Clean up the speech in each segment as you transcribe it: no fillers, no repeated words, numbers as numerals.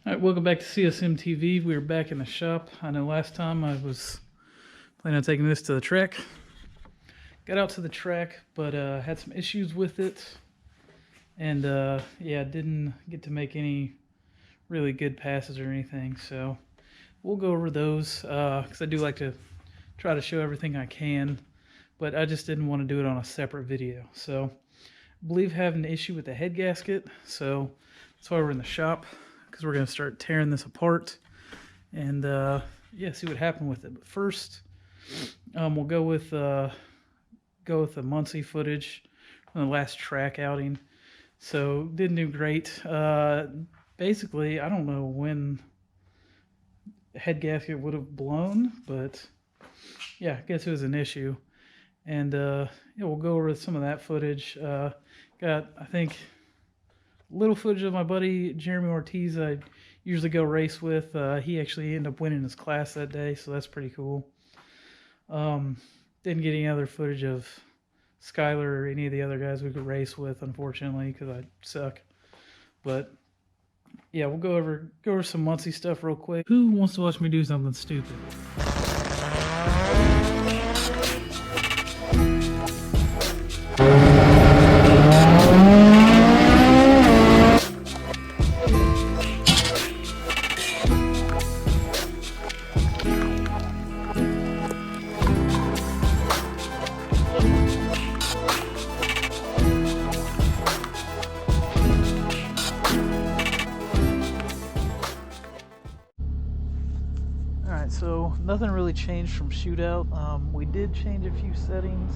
Alright, welcome back to CSMtv. We're back in the shop. I know last time I was planning on taking this to the track. Got out to the track, but had some issues with it. And yeah, didn't get to make any really good passes or anything. So we'll go over those because I do like to try to show everything I can. But I just didn't want to do it on a separate video. So I believe I have an issue with the head gasket. So that's why we're in the shop, because we're going to start tearing this apart and yeah, see what happened with it. But first, we'll go with the Muncie footage from the last track outing. So didn't do great. Basically, I don't know when the head gasket would have blown, but yeah, I guess it was an issue. And yeah, we'll go over some of that footage. Got, I think, little footage of my buddy Jeremy Ortiz I usually go race with. He actually ended up winning his class that day, so that's pretty cool. Didn't get any other footage of Skyler or any of the other guys we could race with, unfortunately, because I suck. But yeah, we'll go over some Muncie stuff real quick. Who wants to watch me do something stupid? So nothing really changed from shootout. We did change a few settings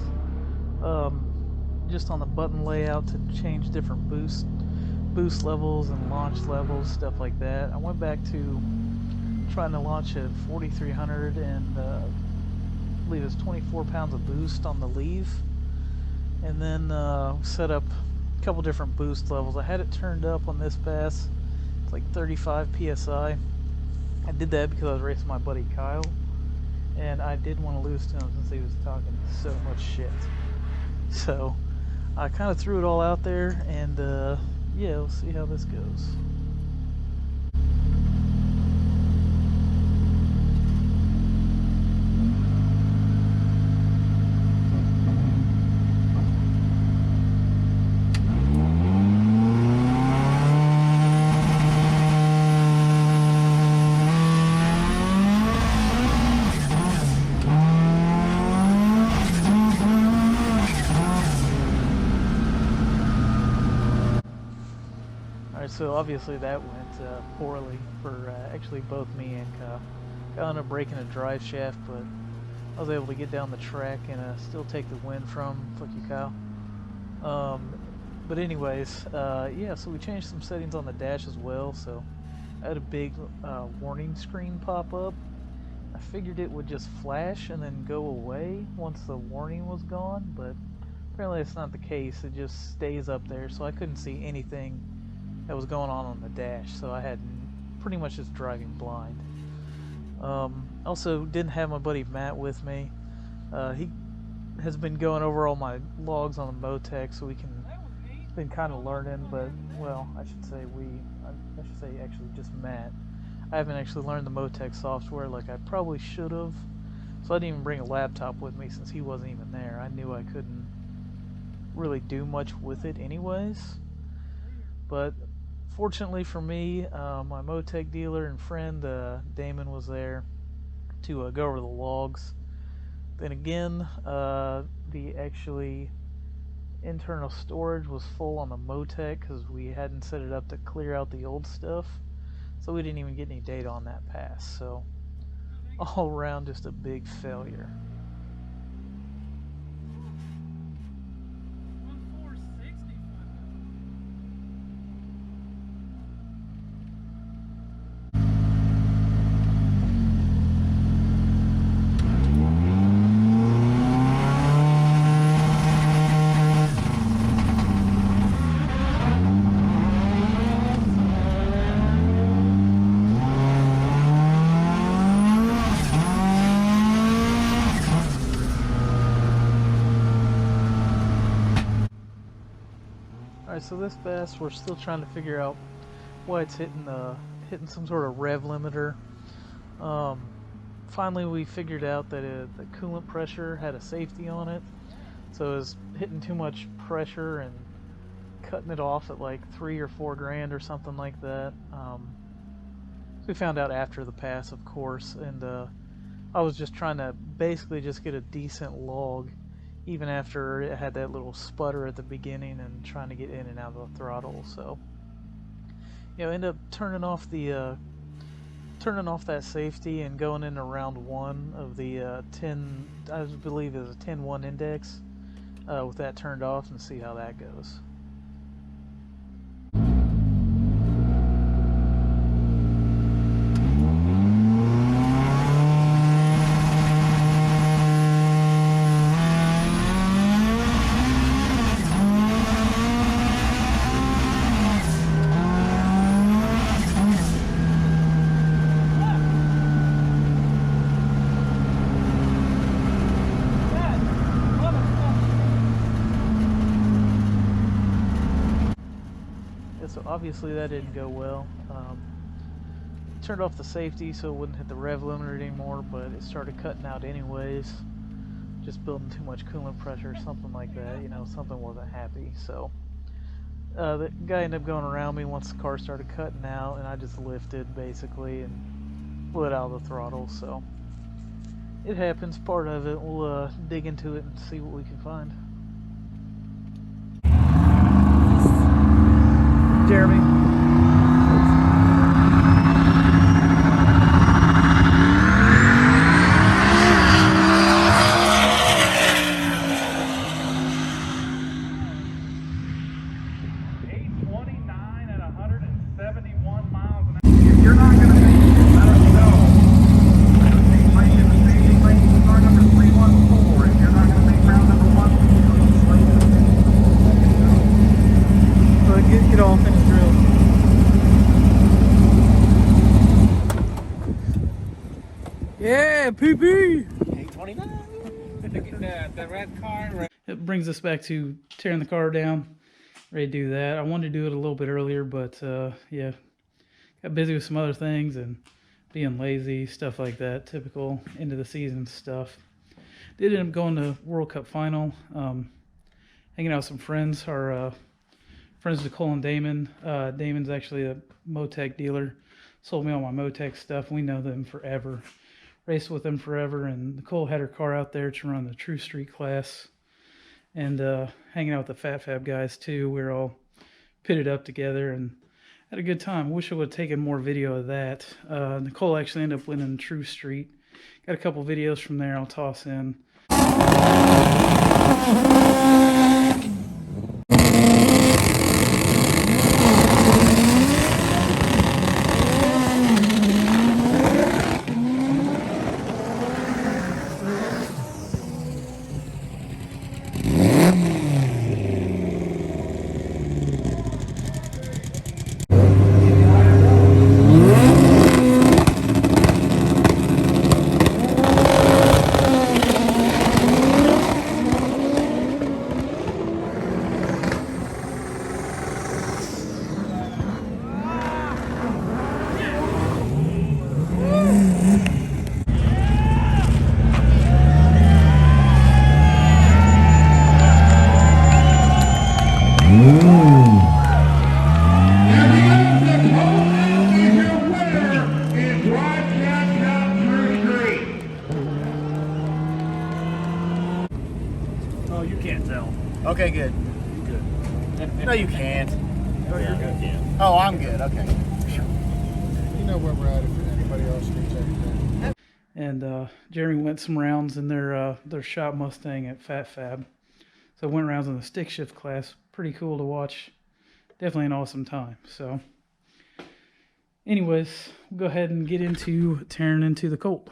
just on the button layout to change different boost levels and launch levels, stuff like that. I went back to trying to launch at 4300 and I believe it's 24 pounds of boost on the leave, and then set up a couple different boost levels. I had it turned up on this pass. It's like 35 psi. I did that because I was racing my buddy Kyle, and I didn't want to lose to him since he was talking so much shit. So I kind of threw it all out there, and yeah, we'll see how this goes. So obviously that went poorly for actually both me and Kyle. Kyle ended up breaking a drive shaft, but I was able to get down the track and still take the win from fuck you, Kyle. But anyways, yeah, so we changed some settings on the dash as well. So I had a big warning screen pop up. I figured it would just flash and then go away once the warning was gone, but apparently it's not the case. It just stays up there, so I couldn't see anything that was going on the dash, so I had pretty much just driving blind. Also didn't have my buddy Matt with me. He has been going over all my logs on the Motec, so been kind of learning, but well, I should say actually just Matt. I haven't actually learned the Motec software like I probably should have, so I didn't even bring a laptop with me since he wasn't even there. I knew I couldn't really do much with it anyways. But fortunately for me, my Motec dealer and friend Damon was there to go over the logs. Then again, the actually internal storage was full on the Motec because we hadn't set it up to clear out the old stuff, so we didn't even get any data on that pass. So all around, just a big failure. Alright, so this bass, we're still trying to figure out why it's hitting hitting some sort of rev limiter. Finally we figured out that the coolant pressure had a safety on it, so it was hitting too much pressure and cutting it off at like 3 or 4 grand or something like that. We found out after the pass, of course, and I was just trying to basically just get a decent log, even after it had that little sputter at the beginning, and trying to get in and out of the throttle. So, you know, end up turning off that safety and going into round 1 of the 10, I believe it was a 10-1 index, with that turned off, and see how that goes. So obviously that didn't go well. Turned off the safety so it wouldn't hit the rev limiter anymore, but it started cutting out anyways. Just building too much coolant pressure, something like that. You know, something wasn't happy. So the guy ended up going around me once the car started cutting out, and I just lifted basically and let out the throttle. So it happens, part of it. We'll dig into it and see what we can find. Jeremy. Get off in his drill. Yeah, PP. 829. The red car. It brings us back to tearing the car down. Ready to do that. I wanted to do it a little bit earlier, but yeah, got busy with some other things and being lazy, stuff like that. Typical end of the season stuff. Did end up going to World Cup final. Hanging out with some friends. Our friends Nicole and Damon. Damon's actually a Motec dealer. Sold me all my Motec stuff. We know them forever. Raced with them forever. And Nicole had her car out there to run the True Street class. And hanging out with the Fat Fab guys too. We were all pitted up together and had a good time. Wish I would have taken more video of that. Nicole actually ended up winning True Street. Got a couple videos from there I'll toss in. Oh, you can't tell. Okay, good. You good. No, you can't. Oh, you're good. Yeah. Oh, I'm good. Okay. You know where we're at if anybody else needs anything. And Jeremy went some rounds in their shop Mustang at Fat Fab. So went rounds in the stick shift class. Pretty cool to watch. Definitely an awesome time. So anyways, we'll go ahead and get into tearing into the Colt.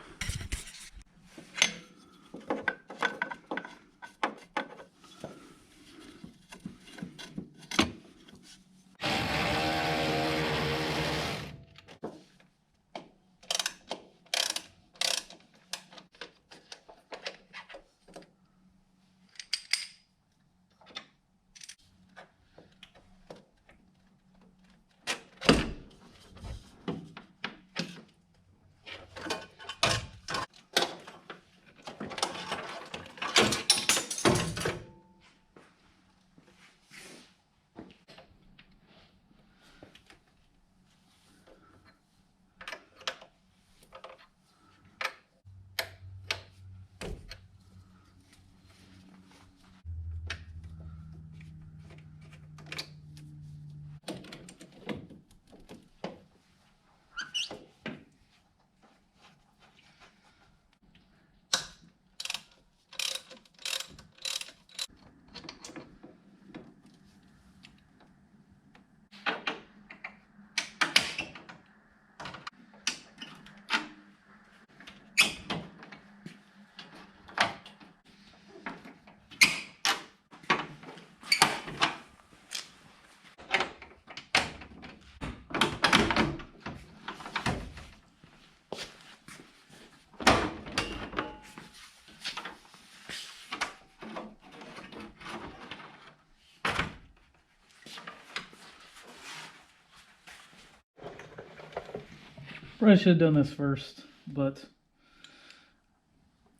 Probably should have done this first, but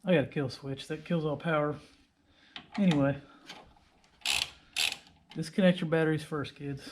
I got a kill switch that kills all power. Anyway, disconnect your batteries first, kids.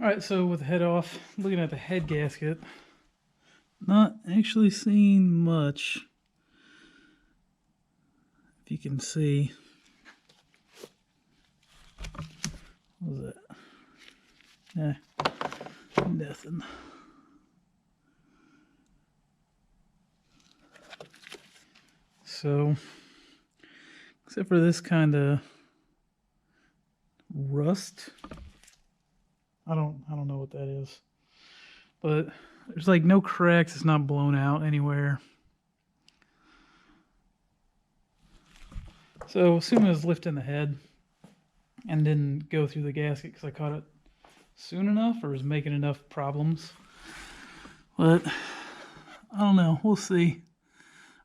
Alright, so with the head off, looking at the head gasket, not actually seeing much. If you can see. What was that? Nothing. So, except for this kind of rust, I don't know what that is, but there's like no cracks. It's not blown out anywhere. So, assuming I was lifting the head and didn't go through the gasket because I caught it soon enough or was making enough problems. But I don't know. We'll see.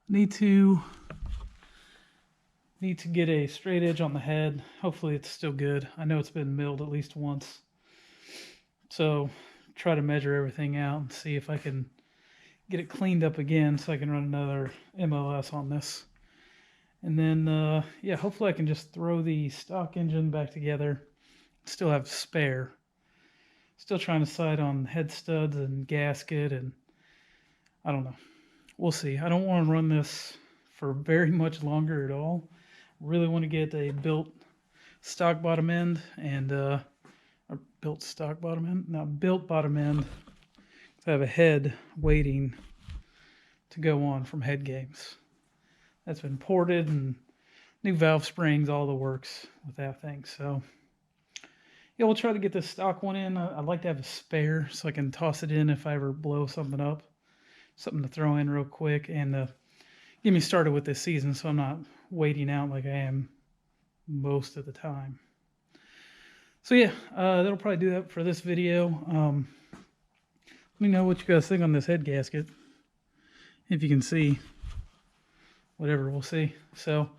Need to get a straight edge on the head. Hopefully it's still good. I know it's been milled at least once. So try to measure everything out and see if I can get it cleaned up again so I can run another MLS on this. And then, yeah, hopefully I can just throw the stock engine back together. Still have spare. Still trying to decide on head studs and gasket, and I don't know. We'll see. I don't want to run this for very much longer at all. Really want to get a built stock bottom end and or built stock bottom end, not built bottom end. I have a head waiting to go on from Head Games. That's been ported and new valve springs, all the works with that thing. So yeah, we'll try to get this stock one in. I'd like to have a spare so I can toss it in if I ever blow something up. Something to throw in real quick and get me started with this season so I'm not waiting out like I am most of the time. So yeah, that'll probably do that for this video. Let me know what you guys think on this head gasket. If you can see. Whatever, we'll see. So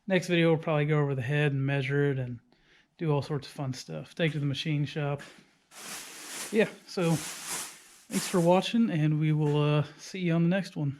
next video we'll probably go over the head and measure it and do all sorts of fun stuff. Take it to the machine shop. Yeah, so thanks for watching, and we will see you on the next one.